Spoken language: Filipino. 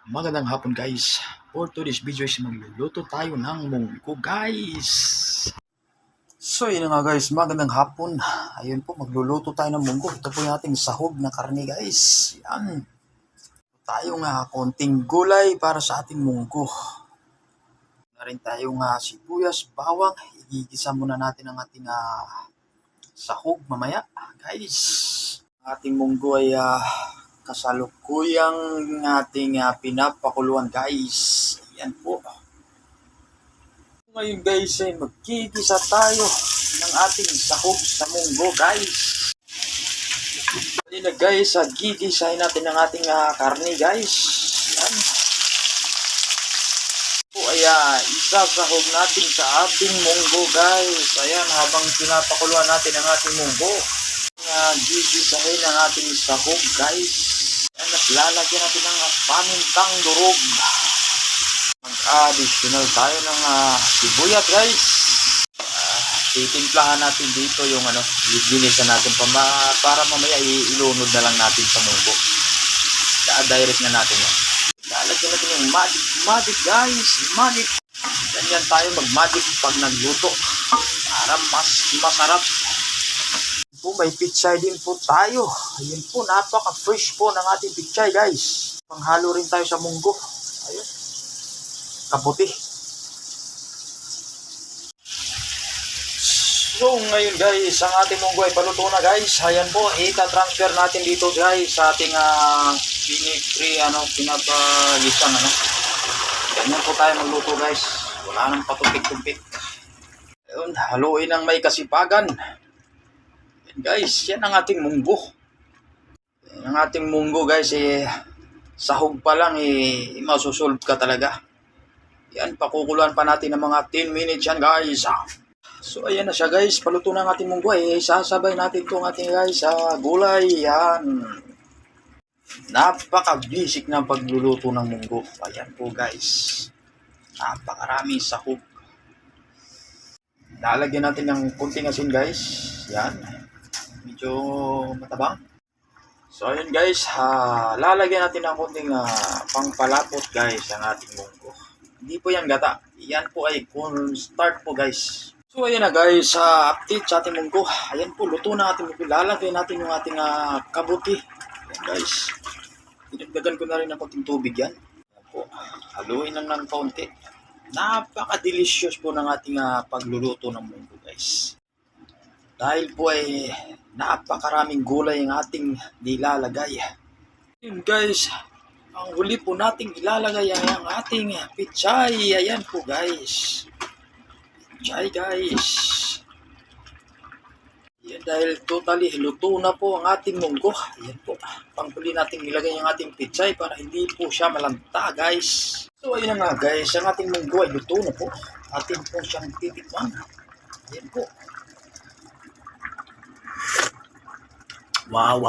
Magandang hapon guys. For today's video is magluluto tayo ng munggo guys. So yun nga guys, magandang hapon. Ayun po, magluluto tayo ng munggo. Ito po yung ating sahog na karne guys. Yan. Tayo nga konting gulay para sa ating munggo. Na rin tayong sibuyas, bawang. Igigisa muna natin ang ating sahog mamaya guys. Ating munggo ay kasalukuyang ating pinapakuluan guys. Ayan po. Ngayon guys ay magkikisa tayo ng ating sahog sa munggo guys. Dali na guys, gigisahin natin ang ating karne guys. Ayan. Po ay isasahog natin sa ating munggo guys. Ayan, habang pinapakuluan natin ang ating munggo. Gigisahin ang ating sahog guys. Lalagyan natin ng pamintang durog. Mag-additional tayo ng sibuyas guys. Titimplahan natin dito yung ginisan natin para mamaya ilunod na lang natin sa munggo. Direct na natin yan. Lalagyan natin yung magic guys. Magic. Ganyan tayo mag-magic pag nagluto para mas masarap. Po, may pichay din po tayo. Ayun po, napaka-fresh po ng ating pichay guys. Panghalo rin tayo sa munggo. Ayun. Kaputi. So ngayon guys, ang ating munggo ay paluto na guys. Ayan po, ita-transfer natin dito guys sa ating pinapagisang Ganyan po tayo magluto guys. Wala nang patumpik-tumpik. Ayun, haluin ng may kasipagan. Guys, yan ang ating munggo. Ang ating munggo guys, sahog pa lang, masusolve ka talaga. Yan, pakukuluan pa natin ng mga 10 minutes yan guys. So ayan na siya guys, paluto na ang ating munggo. Sasabay natin itong ating guys gulay. Yan. Napaka-basic na pagluluto ng munggo. Ayan po guys. Napakaraming sahog. Lalagyan natin ng kunting asin guys. Yan. Medyo matabang. So ayun guys, lalagyan natin ng konting pangpalapot guys ang ating munggo. Hindi po yan gata. Yan po ay cornstarch po guys. So ayun na guys, update sa ating munggo. Ayan po, luto na ating munggo. Lalagyan natin yung ating kabuti. Ayan guys. Dinagdagan ko na rin ng konting tubig yan. Ayan po. Haluin lang ng kaunti. Napaka-delicious po ng ating pagluluto ng munggo guys. Dahil po ay napakaraming gulay ang ating nilalagay. Yun guys, ang huli po nating ilalagay ay ang ating pichay. Ayan po guys. Pichay guys. Yan, dahil totally luto na po ang ating munggo. Ayan po. Panghuli nating ilagay ang ating pichay para hindi po siya malanta guys. So ayun na nga guys, ang ating munggo ay luto na po. Atin po siyang titikman. Ayan po. Wow.